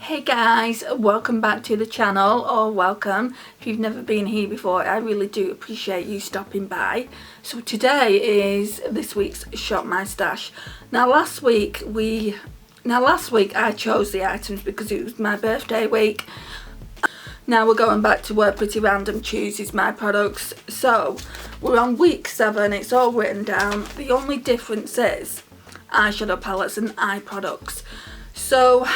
Hey guys, welcome back to the channel, or welcome if you've never been here before. I really do appreciate you stopping by. So today is this week's Shop My Stash. Now last week I chose the items because it was my birthday week. Now we're going back to where Pretty Random chooses my products. So we're on week 7, it's all written down. The only difference is eyeshadow palettes and eye products. So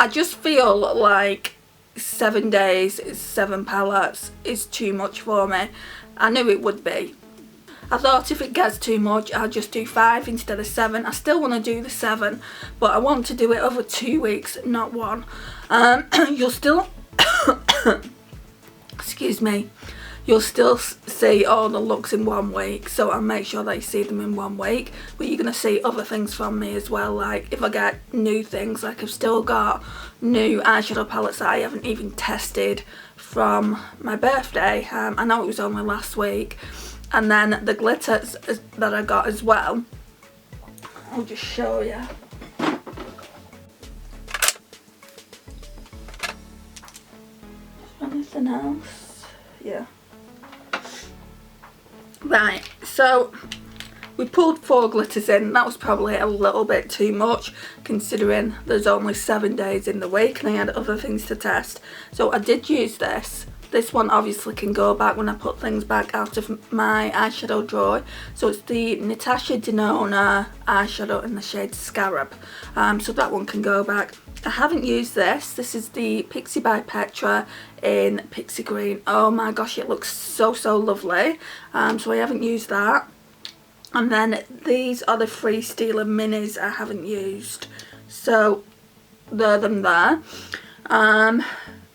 I just feel like 7 days, 7 palettes is too much for me. I knew it would be. I thought if it gets too much, I'll just do 5 instead of 7. I still want to do the 7, but I want to do it over 2 weeks, not 1. You'll still, excuse me, you'll still see all the looks in 1 week, so I'll make sure that you see them in 1 week. But you're going to see other things from me as well, like if I get new things, like I've still got new eyeshadow palettes that I haven't even tested from my birthday. I know it was only last week. And then the glitters that I got as well, I'll just show you. Anything else? Yeah. Right, so we pulled 4 glitters in. That was probably a little bit too much considering there's only 7 days in the week and I had other things to test. So I did use this. This one obviously can go back when I put things back out of my eyeshadow drawer. So it's the Natasha Denona eyeshadow in the shade Scarab. So that one can go back. I haven't used this. This is the Pixie by Petra in Pixie Green. Oh my gosh, it looks so lovely. So I haven't used that. And then these are the Free Stealer minis I haven't used. So they're them there.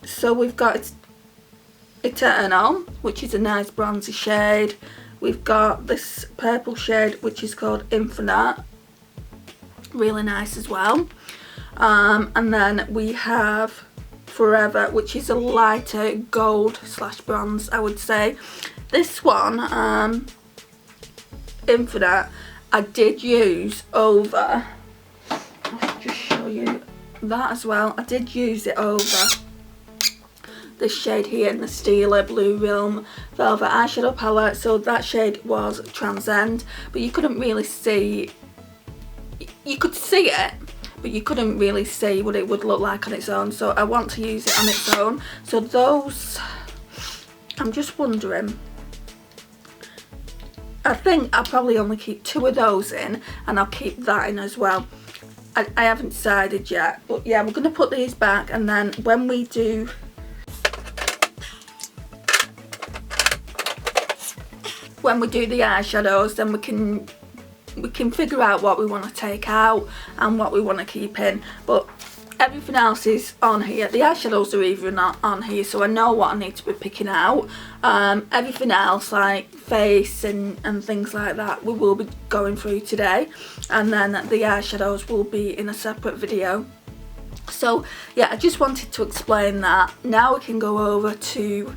So we've got Eternal, which is a nice bronzy shade. We've got this purple shade which is called Infinite, really nice as well. And then we have Forever, which is a lighter gold / bronze, I would say. This one, Infinite, I did use over, I'll just show you that as well. I did use it over this shade here in the Steeler Blue Realm Velvet eyeshadow palette. So that shade was Transcend, but you couldn't really see, you could see it, but you couldn't really see what it would look like on its own. So I want to use it on its own. So those, I'm just wondering, I think I'll probably only keep 2 of those in, and I'll keep that in as well. I haven't decided yet, but yeah, we're going to put these back, and then when we do the eyeshadows, then we can figure out what we want to take out and what we want to keep in. But everything else is on here. The eyeshadows are even not on here, so I know what I need to be picking out. Everything else, like face and things like that, we will be going through today, and then the eyeshadows will be in a separate video. So yeah, I just wanted to explain that. Now we can go over to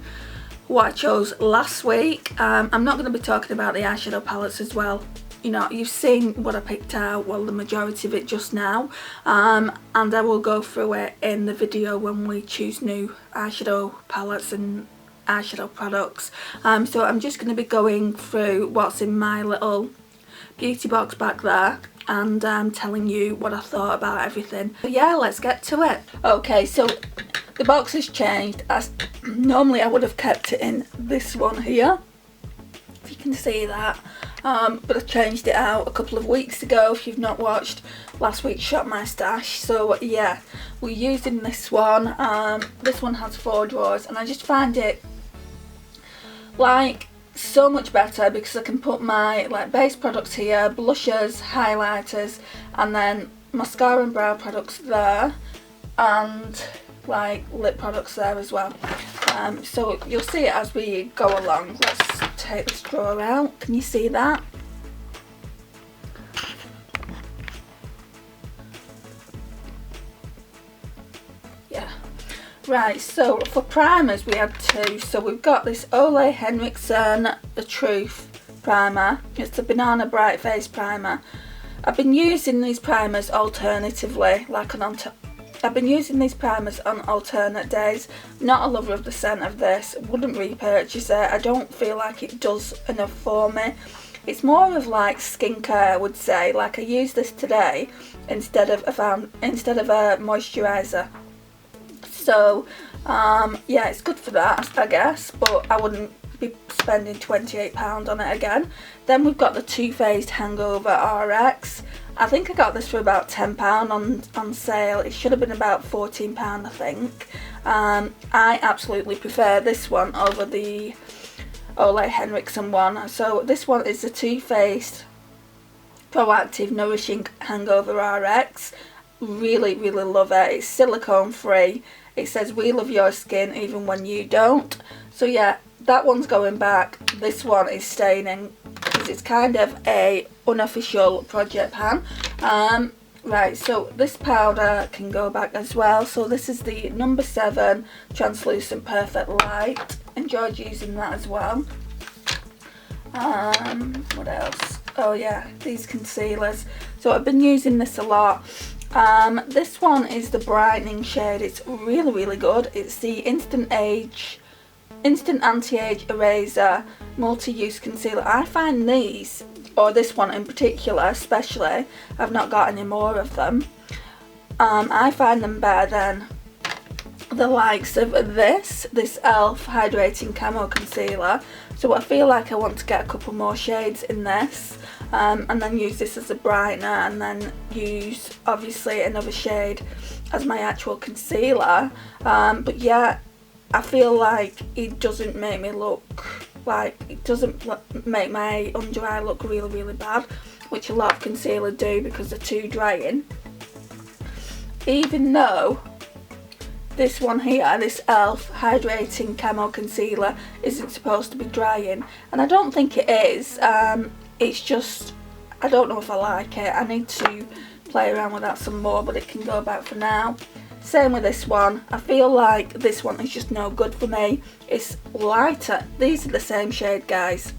what I chose last week. I'm not going to be talking about the eyeshadow palettes as well. You know, you've seen what I picked out, well, the majority of it just now, and I will go through it in the video when we choose new eyeshadow palettes and eyeshadow products. So I'm just going to be going through what's in my little beauty box back there, and telling you what I thought about everything. But yeah, let's get to it. Okay, so the box has changed. Normally I would have kept it in this one here, if you can see that. But I changed it out a couple of weeks ago, if you've not watched last week's Shop My Stash. So yeah, we're using this one. This one has 4 drawers, and I just find it like so much better because I can put my like base products here, blushers, highlighters, and then mascara and brow products there, and like lip products there as well. So you'll see it as we go along. Let's take this drawer out. Can you see that? Yeah. Right, so for primers we had 2. So we've got this Ole Henriksen The Truth primer. It's the Banana Bright Face primer. I've been using these primers alternatively, like an I've been using these primers on alternate days. Not a lover of the scent of this, wouldn't repurchase it. I don't feel like it does enough for me. It's more of like skincare, I would say. Like I used this today instead of a moisturiser. So yeah, it's good for that, I guess, but I wouldn't be spending £28 on it again. Then we've got the Too Faced Hangover Rx. I think I got this for about £10 on sale. It should have been about £14, I think. I absolutely prefer this one over the Ole Henriksen one. So this one is the Too Faced Proactive Nourishing Hangover Rx. Really, really love it. It's silicone free. It says we love your skin even when you don't. So yeah, that one's going back. This one is staying in because it's kind of a unofficial project pan. Right, so this powder can go back as well. So this is the number 7 Translucent Perfect Light. Enjoyed using that as well. What else? Oh yeah, these concealers. So I've been using this a lot. This one is the brightening shade. It's really, really good. It's the Instant Anti-Age Eraser Multi-Use Concealer. I find these, or this one in particular especially, I've not got any more of them. I find them better than the likes of this e.l.f. Hydrating Camo Concealer. So I feel like I want to get a couple more shades in this. And then use this as a brightener, and then use obviously another shade as my actual concealer. But yeah, I feel like it doesn't make me look like, it doesn't make my under eye look really, really bad, which a lot of concealer do because they're too drying. Even though this one here, this e.l.f. Hydrating Camo Concealer, isn't supposed to be drying, and I don't think it is. It's just, I don't know if I like it. I need to play around with that some more, but it can go back for now. Same with this one. I feel like this one is just no good for me. It's lighter. These are the same shade, guys.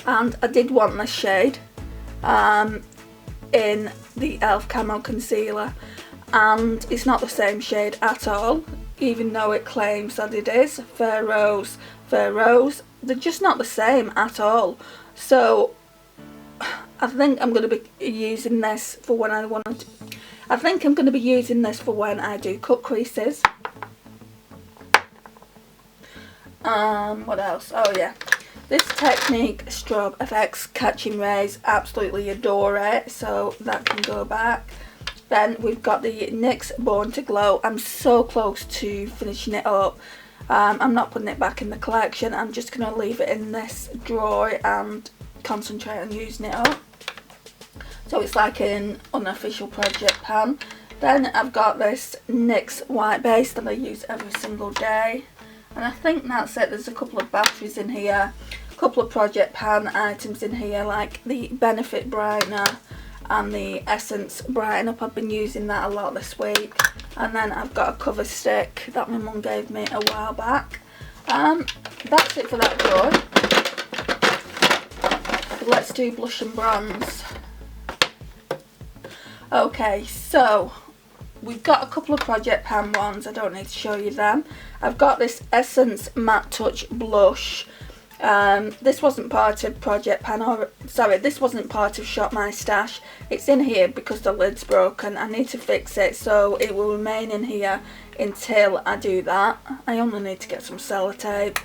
And I did want this shade in the e.l.f. Camo Concealer. And it's not the same shade at all, even though it claims that it is. Fair Rose, Fair Rose. They're just not the same at all. So I think I'm going to be using this for when I want to. I think I'm going to be using this for when I do cut creases. What else? Oh yeah, this Technique Strobe FX Catching Rays. Absolutely adore it. So that can go back. Then we've got the NYX Born To Glow. I'm so close to finishing it up. I'm not putting it back in the collection. I'm just going to leave it in this drawer and concentrate on using it up. So it's like an unofficial project pan. Then I've got this NYX white base that I use every single day. And I think that's it. There's a couple of batteries in here. A couple of project pan items in here, like the Benefit Brightener and the Essence Brighten Up. I've been using that a lot this week. And then I've got a cover stick that my mum gave me a while back. That's it for that drawer. Let's do blush and bronze. Okay, so we've got a couple of project pan ones. I don't need to show you them. I've got this Essence Matte Touch blush. This wasn't part of project pan, or sorry, this wasn't part of Shop My Stash. It's in here because the lid's broken. I need to fix it, so it will remain in here until I do that. I only need to get some sellotape.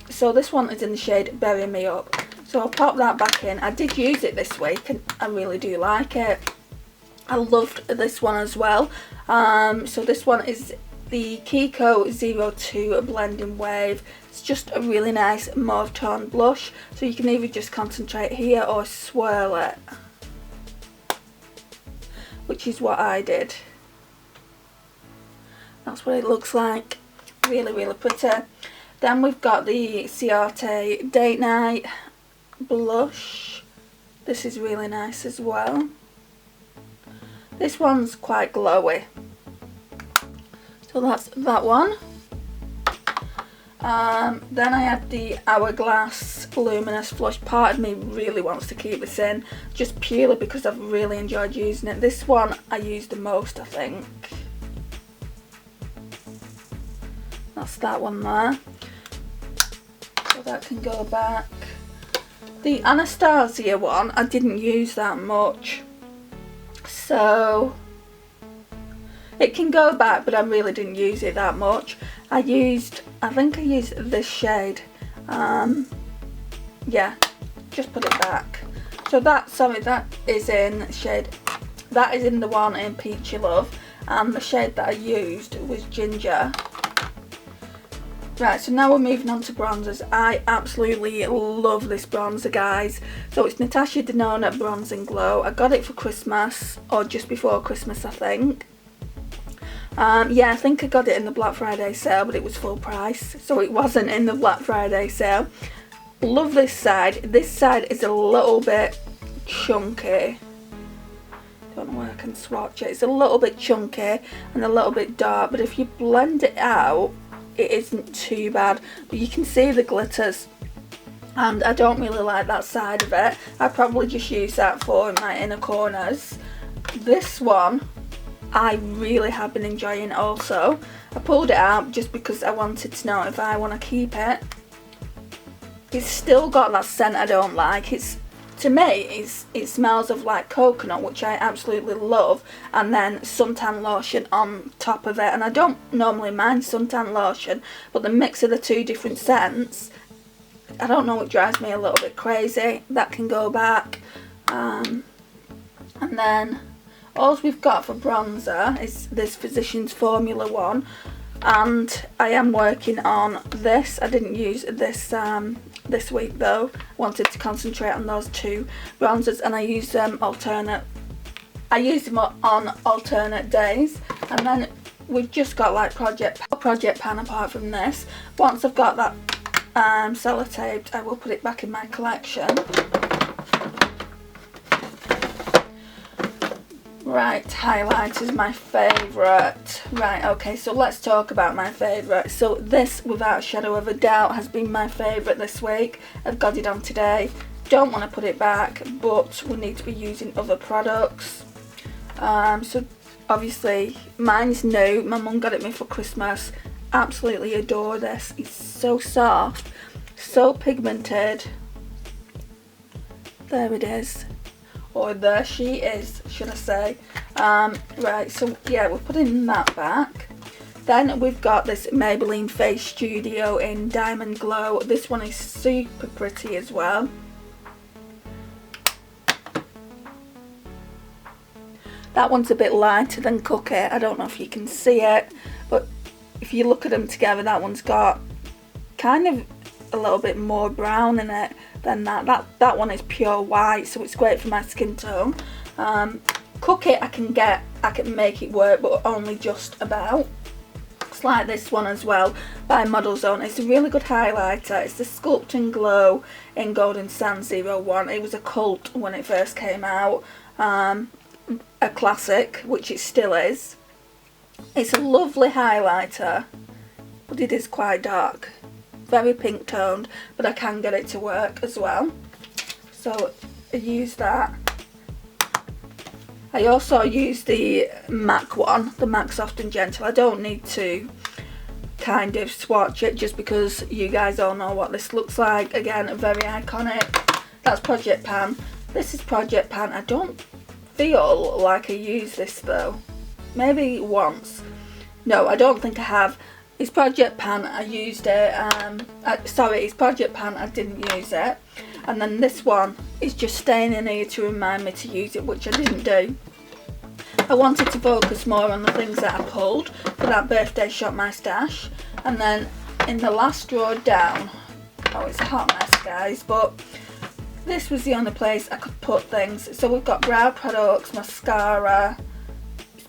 So this one is in the shade Bury Me Up. So I'll pop that back in. I did use it this week and I really do like it. I loved this one as well. So this one is the Kiko 02 Blending Wave. It's just a really nice mauve tone blush. So you can either just concentrate here or swirl it, which is what I did. That's what it looks like. Really, really pretty. Then we've got the Ciate Date Night blush. This is really nice as well. This one's quite glowy. So that's that one. Then I had the Hourglass Luminous Flush. Part of me really wants to keep this in, just purely because I've really enjoyed using it. This one I use the most, I think. That's that one there. So that can go back. The Anastasia one, I didn't use that much. So it can go back, but I really didn't use it that much. I think I used this shade. Yeah, just put it back. So that is in shade, that is in the one in Peachy Love, and the shade that I used was Ginger. Right, so now we're moving on to bronzers. I absolutely love this bronzer, guys. So it's Natasha Denona Bronze and Glow. I got it for Christmas, or just before Christmas, I think. Yeah, I think I got it in the Black Friday sale, but it was full price, so it wasn't in the Black Friday sale. Love this side. This side is a little bit chunky. Don't know where I can swatch it. It's a little bit chunky and a little bit dark, but if you blend it out, it isn't too bad. But you can see the glitters, and I don't really like that side of it. I probably just use that for my inner corners. This one I really have been enjoying also. I pulled it out just because I wanted to know if I want to keep it. It's still got that scent I don't like. To me, it smells of like coconut, which I absolutely love, and then suntan lotion on top of it. And I don't normally mind suntan lotion, but the mix of the two different scents, I don't know, it drives me a little bit crazy. That can go back. And then all we've got for bronzer is this Physicians Formula one, and I am working on this. I didn't use this this week though. Wanted to concentrate on those two bronzers, and I use them alternate. I use them on alternate days. And then we've just got like project pan apart from this. Once I've got that sellotaped, I will put it back in my collection. Right, highlighters, my favourite. Right, okay, so let's talk about my favourite. So this, without a shadow of a doubt, has been my favourite this week. I've got it on today. Don't want to put it back, but we need to be using other products. So obviously, mine's new. My mum got it me for Christmas. Absolutely adore this. It's so soft, so pigmented. There it is. Or there she is, should I say. Right, so yeah, we're putting that back. Then we've got this Maybelline Face Studio in Diamond Glow. This one is super pretty as well. That one's a bit lighter than Cookie. I don't know if you can see it, but if you look at them together, that one's got kind of a little bit more brown in it than that one is pure white, so it's great for my skin tone. Cookie I can make it work, but only just about. It's like this one as well by Model Zone. It's a really good highlighter. It's the Sculpt and Glow in Golden Sand 01. It was a cult when it first came out, a classic, which it still is. It's a lovely highlighter, but it is quite dark. Very pink toned, but I can get it to work as well. So I use that. I also use the MAC one, the MAC Soft and Gentle. I don't need to kind of swatch it just because you guys all know what this looks like. Again, very iconic. That's Project Pan. This is Project Pan. I don't feel like I use this though. Maybe once. No, I don't think I have. It's Project Pan, I used it, sorry, it's Project Pan, I didn't use it. And then this one is just staying in here to remind me to use it, which I didn't do. I wanted to focus more on the things that I pulled for that birthday shop my stash. And then in the last drawer down, oh, it's a hot mess, guys, but this was the only place I could put things. So we've got brow products, mascara,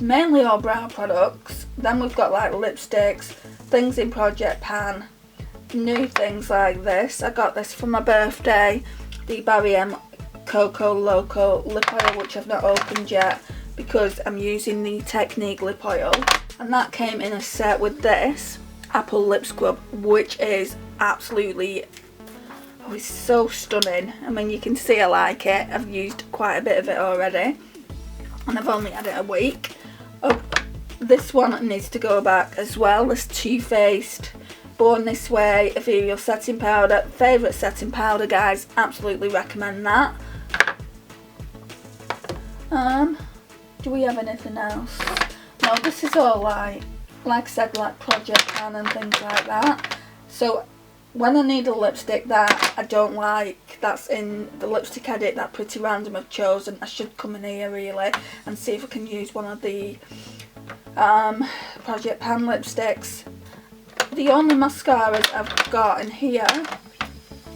mainly all brow products. Then we've got like lipsticks, things in Project Pan, new things like this. I got this for my birthday, the Barry M Coco Loco lip oil, which I've not opened yet because I'm using the Technique lip oil, and that came in a set with this. Apple Lip Scrub, which is absolutely, oh, it's so stunning. I mean, you can see I like it. I've used quite a bit of it already, and I've only had it a week. Oh, this one needs to go back as well. This Too Faced Born This Way Ethereal Setting Powder. Favourite setting powder, guys. Absolutely recommend that. Do we have anything else? No, this is all like I said, like Project Pan and things like that. So when I need a lipstick that I don't like, that's in the lipstick edit that Pretty Random have chosen, I should come in here really and see if I can use one of the Project Pan lipsticks. The only mascaras I've got in here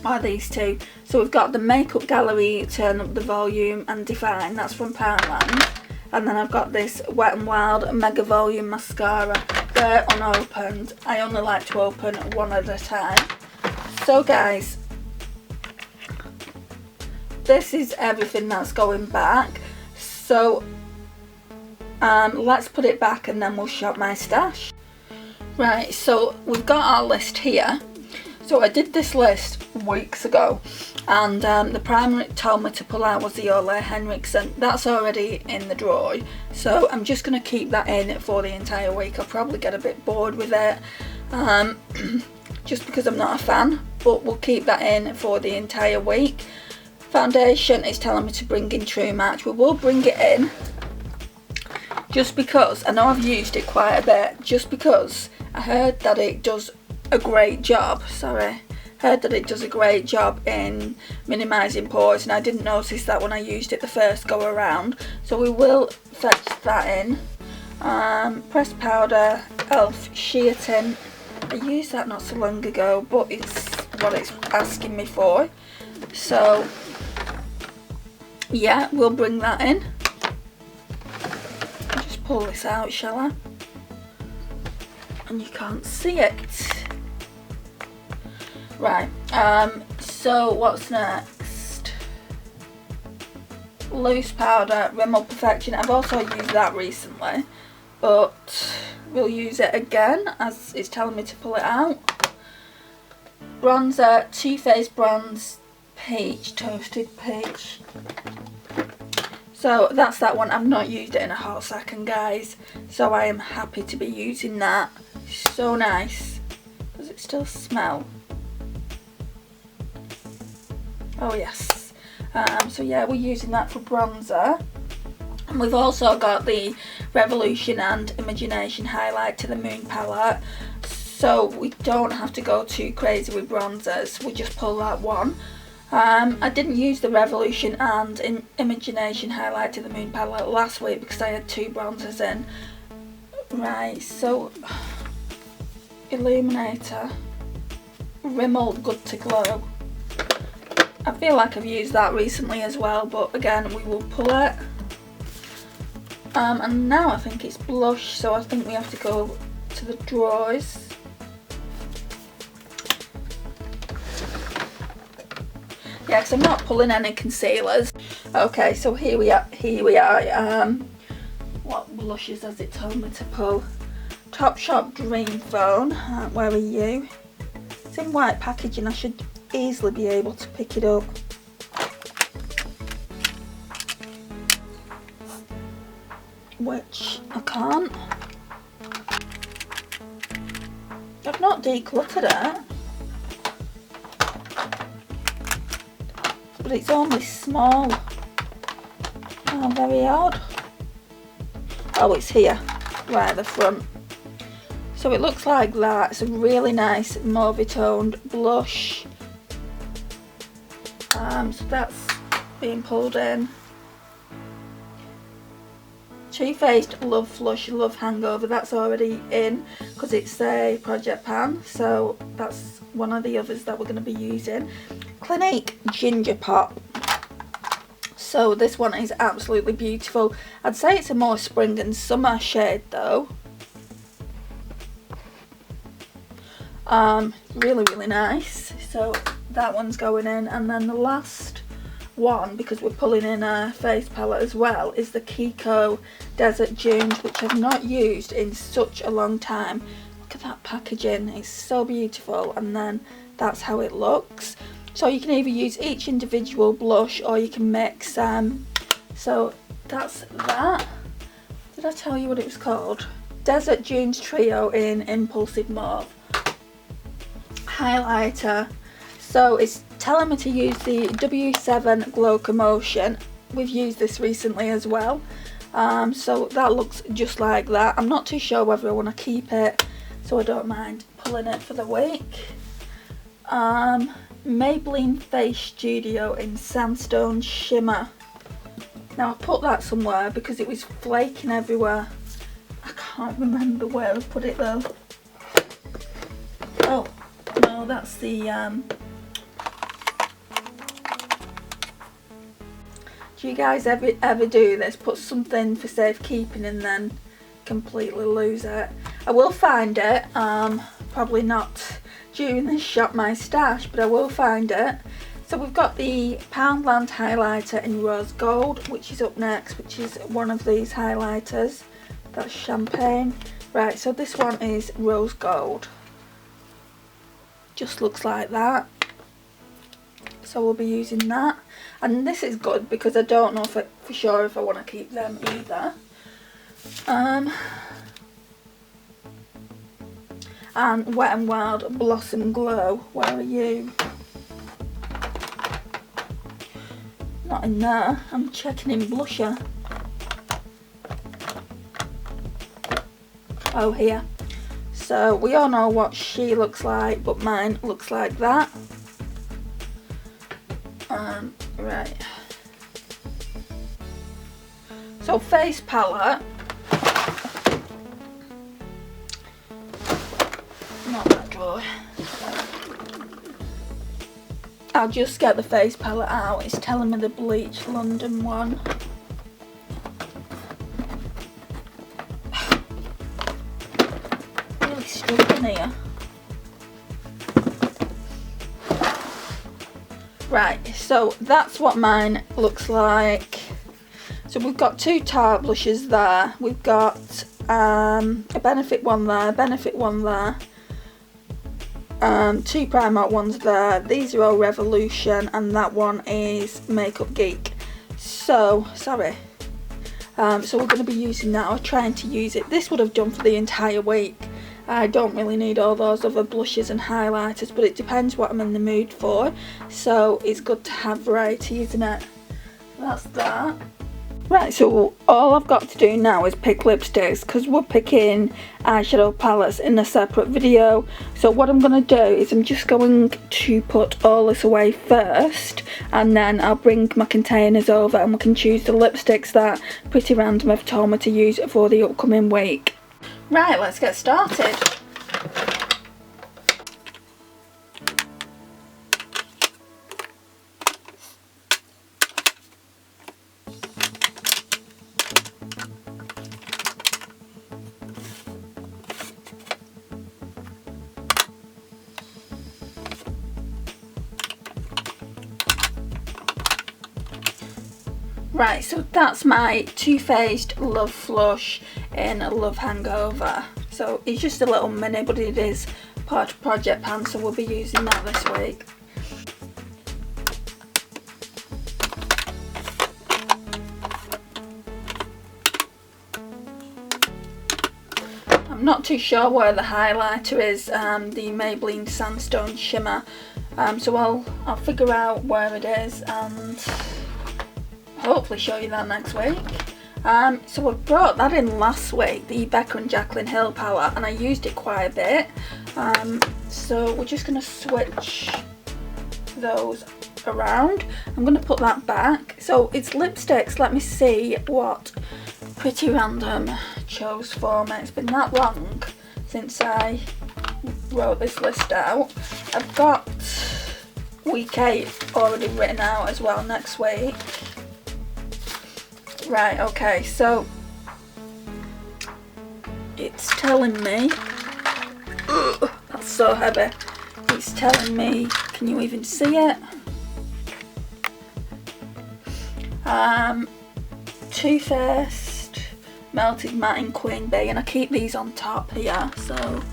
are these two. So we've got the Makeup Gallery Turn Up the Volume and Define, that's from Poundland. And then I've got this Wet n Wild Mega Volume Mascara. They're unopened. I only like to open one at a time. So guys, this is everything that's going back. So let's put it back and then we'll shop my stash. Right, so we've got our list here. So I did this list weeks ago, and the primer it told me to pull out was the Ole Henriksen. That's already in the drawer, so I'm just going to keep that in for the entire week. I'll probably get a bit bored with it, just because I'm not a fan, but we'll keep that in for the entire week. Foundation is telling me to bring in True Match. We will bring it in, just because I know I've used it quite a bit, just because I heard that it does a great job, in minimising pores, and I didn't notice that when I used it the first go around, so we will fetch that in. Pressed powder, e.l.f. sheer tint. I used that not so long ago, but it's what it's asking me for, so yeah, we'll bring that in. I'll just pull this out, shall I? And you can't see it. Right, so what's next? Loose powder, Rimmel Perfection. I've also used that recently, but we'll use it again as it's telling me to pull it out. Bronzer, Too Faced Bronze Peach, Toasted Peach. So that's that one. I've not used it in a hot second, guys, so I am happy to be using that. So nice. Does it still smell? Oh yes. So yeah, we're using that for bronzer, and we've also got the Revolution and Imagination Highlight to the Moon palette, so we don't have to go too crazy with bronzers. We just pull that one. I didn't use the Revolution and Imagination Highlight to the Moon palette last week because I had two bronzers in. Right, so Illuminator, Rimmel Good To Glow. I feel like I've used that recently as well, but again, we will pull it. And now I think it's blush, so I think we have to go to the drawers. Yeah, because I'm not pulling any concealers. Okay, so here we are. What blushes has it told me to pull? Topshop Dream Phone. Where are you? It's in white packaging. I should easily be able to pick it up. Which I can't. I've not decluttered it, but it's only small. Oh, very odd. Oh, it's here, right at the front. So it looks like that. It's a really nice mauve toned blush. So that's being pulled in. Too Faced Love Flush Love Hangover, that's already in because it's a Project Pan, so that's one of the others that we're going to be using. Clinique Ginger Pop. So this one is absolutely beautiful. I'd say it's a more spring and summer shade though. Really nice. So that one's going in, and then the last one, because we're pulling in a face palette as well, is the Kiko Desert Dunes, which I've not used in such a long time. Look at that packaging, it's so beautiful, and then that's how it looks. So you can either use each individual blush or you can mix them. So that's that. Did I tell you what it was called? Desert Dunes Trio in Impulsive Mauve. Highlighter. So it's telling me to use the W7 Glow Commotion. We've used this recently as well. So that looks just like that. I'm not too sure whether I want to keep it, so I don't mind pulling it for the week. Maybelline Face Studio in Sandstone Shimmer. Now I put that somewhere because it was flaking everywhere. I can't remember where I put it though. Oh no, that's the do you guys ever do this? Put something for safekeeping and then completely lose it? I will find it, probably not during this Shop My Stash, but I will find it. So we've got the Poundland highlighter in Rose Gold, which is up next, which is one of these highlighters. That's champagne. Right, so this one is Rose Gold. Just looks like that. So we'll be using that. And this is good because I don't know for sure if I want to keep them either. And Wet n Wild Blossom Glow. Where are you? Not in there. I'm checking in blusher. Oh, here. So we all know what she looks like, but mine looks like that. Right. So face palette. Not that drawer. I'll just get the face palette out. It's telling me the Bleach London one. Really stuck in here. Right, so that's what mine looks like. So we've got two Tarte blushes there. We've got a Benefit one there, Benefit one there. Two Primark ones there. These are all Revolution, and that one is Makeup Geek. So, sorry. So we're going to be using that, or trying to use it. This would have done for the entire week. I don't really need all those other blushes and highlighters, but it depends what I'm in the mood for. So it's good to have variety, isn't it? That's that. Right, so all I've got to do now is pick lipsticks, because we're picking eyeshadow palettes in a separate video. So what I'm going to do is I'm just going to put all this away first, and then I'll bring my containers over and we can choose the lipsticks that Pretty Random have told me to use for the upcoming week. Right, let's get started. Right, so that's my Too Faced Love Flush in Love Hangover. So it's just a little mini, but it is part of Project Pan, so we'll be using that this week. I'm not too sure where the highlighter is, the Maybelline Sandstone Shimmer. So I'll figure out where it is and hopefully show you that next week. So I brought that in last week, the Becca and Jaclyn Hill palette, and I used it quite a bit. So we're just going to switch those around. I'm going to put that back. So it's lipsticks. Let me see what Pretty Random chose for me. It's been that long since I wrote this list out. I've got week 8 already written out as well next week. Right, okay, so it's telling me, ugh, that's so heavy, it's telling me, can you even see it? Too Faced Melted Matte in Queen Bee, and I keep these on top here, so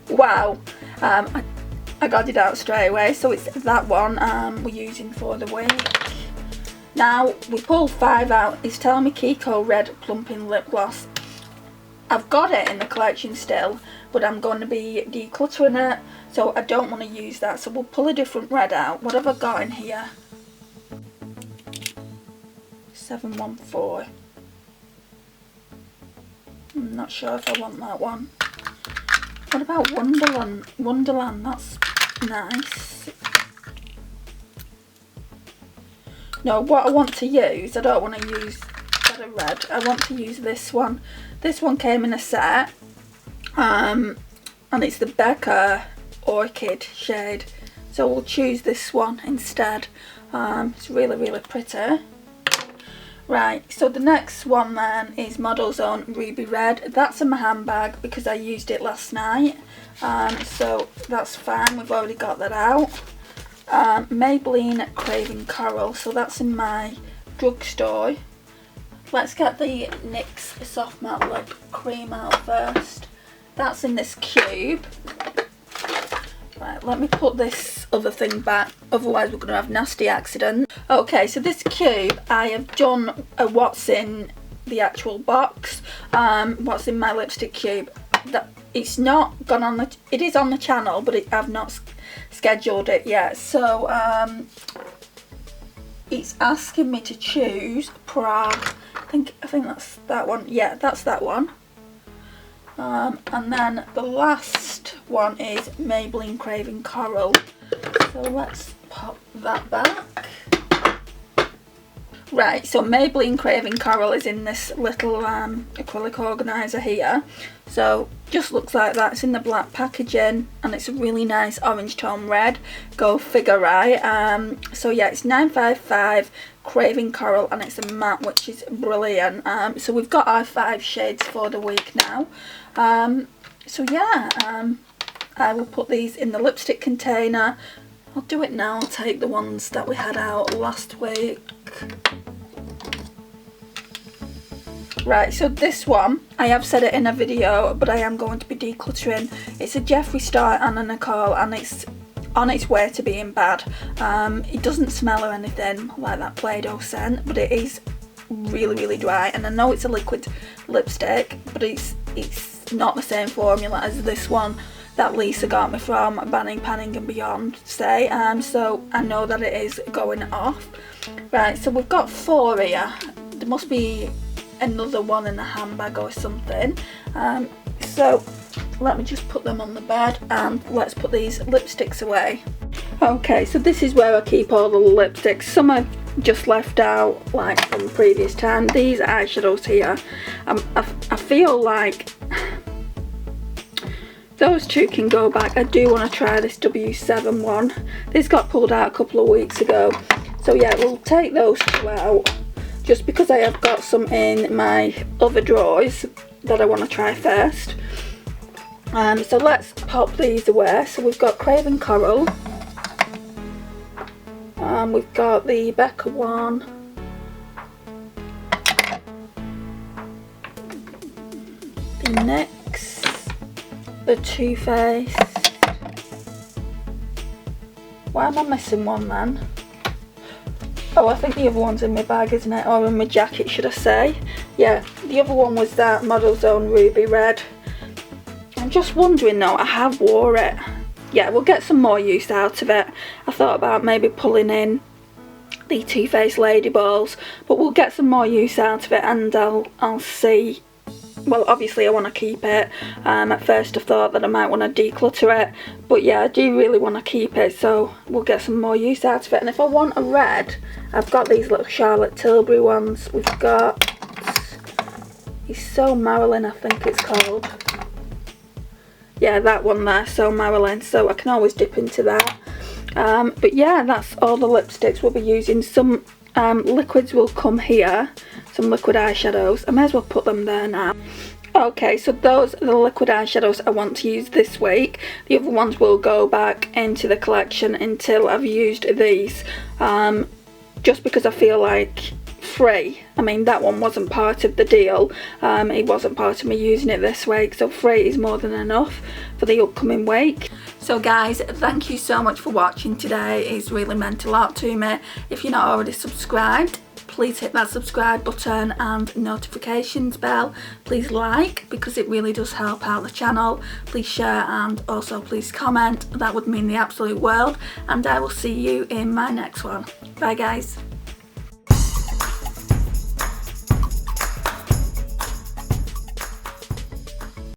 Wow, I got it out straight away. So it's that one we're using for the week. Now we pulled 5 out. It's telling me Kiko Red Plumping Lip Gloss. I've got it in the collection still, but I'm going to be decluttering it, so I don't want to use that. So we'll pull a different red out. What have I got in here? 714. I'm not sure if I want that one. What about Wonderland? Wonderland, that's nice. No, what I want to use, I don't want to use that red. I want to use this one. This one came in a set, and it's the Becca Orchid shade. So we'll choose this one instead. It's really, really pretty. Right, so the next one then is Model's Own Ruby Red. That's in my handbag because I used it last night. So that's fine, we've already got that out. Maybelline Craving Coral, so that's in my drugstore. Let's get the NYX Soft Matte Lip Cream out first. That's in this cube. Right, let me put this other thing back, otherwise we're going to have nasty accident. Okay, so this cube, I have done a what's in the actual box, what's in my lipstick cube. That it's not gone on the, it is on the channel, but I've not scheduled it yet. So it's asking me to choose Prague. I think that's that one. Yeah, that's that one. And then the last one is Maybelline Craving Coral. So let's pop that back. Right, so Maybelline Craving Coral is in this little acrylic organiser here. So just looks like that. It's in the black packaging and it's a really nice orange tone red. Go figure, right? So yeah, it's 955 Craving Coral and it's a matte, which is brilliant. So we've got our 5 shades for the week now. So yeah, I will put these in the lipstick container. I'll do it now. I'll take the ones that we had out last week. Right, so this one, I have said it in a video, but I am going to be decluttering. It's a Jeffree Star and a Nicole, and it's on its way to being bad. It doesn't smell or anything like that Play-Doh scent, but it is really, really dry. And I know it's a liquid lipstick, but it's not the same formula as this one that Lisa got me from Banning, Panning and Beyond, say. So I know that it is going off. Right, so we've got 4 here. There must be another one in the handbag or something. So let me just put them on the bed and let's put these lipsticks away. Okay, so this is where I keep all the lipsticks. Some I've just left out, like from previous time. These eyeshadows here, I feel like those 2 can go back. I do want to try this W7 one. This got pulled out a couple of weeks ago. So yeah, we'll take those 2 out just because I have got some in my other drawers that I want to try first. So let's pop these away. So we've got Craving Coral. We've got the Becca one. The NYX. The Too Faced. Why am I missing one then? Oh, I think the other one's in my bag, isn't it? Or in my jacket, should I say. Yeah, the other one was that Model's Own Ruby Red. I'm just wondering though, I have wore it. Yeah, we'll get some more use out of it. I thought about maybe pulling in the Too Faced Lady Balls, but we'll get some more use out of it and I'll see. Well, obviously I want to keep it. At first I thought that I might want to declutter it, but yeah, I do really want to keep it, so we'll get some more use out of it. And if I want a red, I've got these little Charlotte Tilbury ones. We've got, it's So Marilyn, I think it's called. Yeah, that one there, So Marilyn, so I can always dip into that. But yeah, that's all the lipsticks we'll be using. Some liquids will come here, some liquid eyeshadows. I may as well put them there now. Okay, so those are the liquid eyeshadows I want to use this week. The other ones will go back into the collection until I've used these. Just because I feel like free. I mean, that one wasn't part of the deal. It wasn't part of me using it this week, so free is more than enough for the upcoming week. So guys, thank you so much for watching today. It's really meant a lot to me. If you're not already subscribed, please hit that subscribe button and notifications bell. Please like, because it really does help out the channel. Please share and also please comment. That would mean the absolute world. And I will see you in my next one. Bye guys.